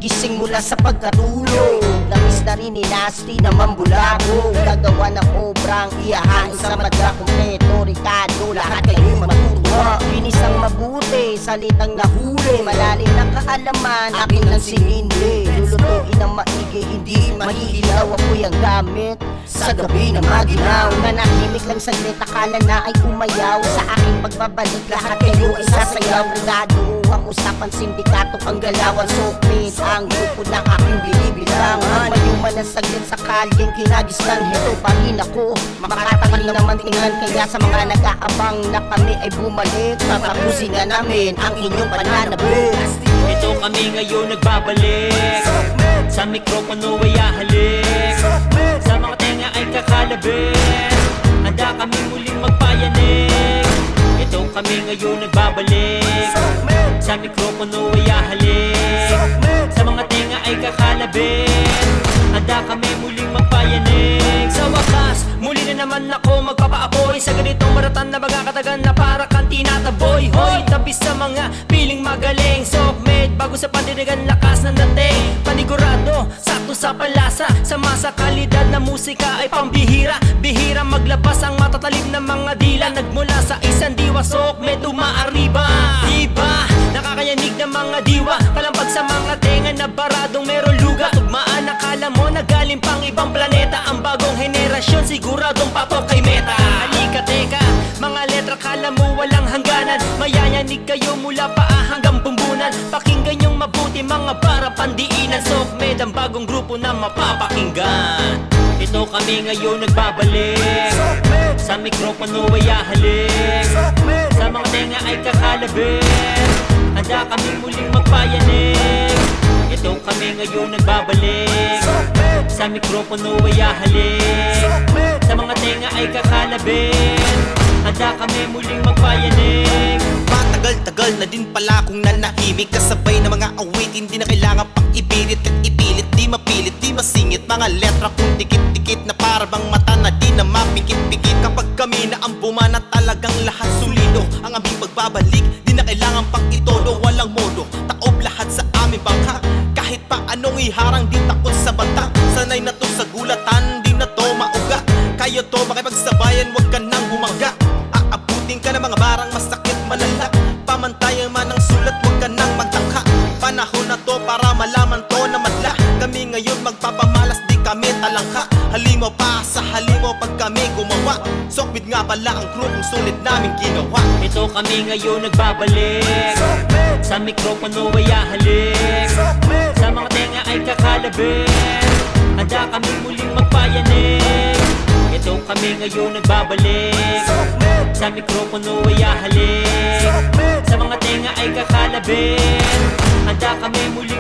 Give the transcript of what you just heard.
gising mula sa pagkatulog. Namiss na rin ni Nasty na mambulago. Gagawa ng obrang iyahan sa madla kumpleto. Ricardo, lahat kayo matutuwa. Binisang mabuti, salitang nahuli. Malalim na kaalaman, akin ang sinindi. Lulutuin ang maigi, hindi mahihilaw. Ako'y ang gamit sa gabi na maginaw. Nanahimik lang saglit, akala na ay umayaw. Sa aking pagbabalik, lahat kayo ay sasayaw. Rado ang usapan, sindikato ang galawan. Sokmit ang grupo ng aking binibilangan. Mayuman ang saglit sa kalyeng kinagis ng hito. Pagin ako, makatagal naman tingnan. Kaya sa mga nag-aabang na kami ay bumalik, tatapusin na namin ang inyong pananabik. Ito kami ngayon nagbabalik, sa mikropono ay ahalik, sa mga tenga ay kakalabit. Handa kami muling magpayanig. Ito kami ngayon nagbabalik, sa mikropono ay ahalik, sa mga tenga ay kakalabit. Handa kami muling magpayanig. Sa wakas, muli na naman ako magpapaapoy sa ganitong maratan na magkakatagan na para kang tinataboy. Hoy, tabi sa mga piling magaling, Sokmed, bago sa pandirigan, lakas ng dating. Panigurado, sakto sa palasa, sa masa kalidad na musika ay pambihira. Bihira maglabas ang matatalim na mga dila. Nagmula sa isang diwa, Sokmed umaariba. Diba, nakakayanig ng mga diwa, kalampag sa mga tenga na baradong meron luga. Tugmaan, akala mo na galing pang ibang planeta. Ang bagong henerasyon siguradong patok kay meta. Halika teka, mga letra kala mo walang hangganan. Mayayanig kayo mula paa hanggang bumbunan. Pakinggan yung mabuti mga para pandiinan. Sokmed ang bagong grupo na mapapakinggan. Ito kami ngayon nagbabalik, sa mikropono ay ahalik, sa mga tenga ay kakalabit. Handa kami muling magpayanig. Ito kami ngayon nagbabalik, sa mikropono ay ahalik, sa mga tenga ay kakalabit. Handa kami muling magpayanig. Matagal-tagal na din pala kung nanahimik, kasabay na mga awitin, di na kailangan pang ipilit at ipilit. Di mapilit, di masingit, mga letra kung dikit-dikit na para bang mata na di na mapikit-pikit. Kapag kami na ang bumana, talagang lahat sulido. Ang aming pagbabalik, di na kailangan pang itodo. Walang modo, taob lahat sa aming bangka. Kahit pa anong iharang, di takot sa banta. Sanay na to sa gulatan, di na to mauga. Kayo to makipagsabayan, wag ka nang humaga. Aabutin ka ng mga barang masakit malala. Pamantayan man ang sulat, wag ka nang magtangka. Panahon na to para malaman to na madla. Kami ngayon magpapamalas, di kami talangka. Halimaw pa sa halimaw pag kami gumawa. Sokmed nga pala ang grupong sulit namin ginawa. Ito kami ngayon nagbabalik, sa mikropono ay ahalik, sa mga tenga ay kakalabit. Handa kami muling magpayanig. Ito kami ngayon nagbabalik, sa mikropono ay ahalik, sa mga tenga ay kakalabit. Handa kami muling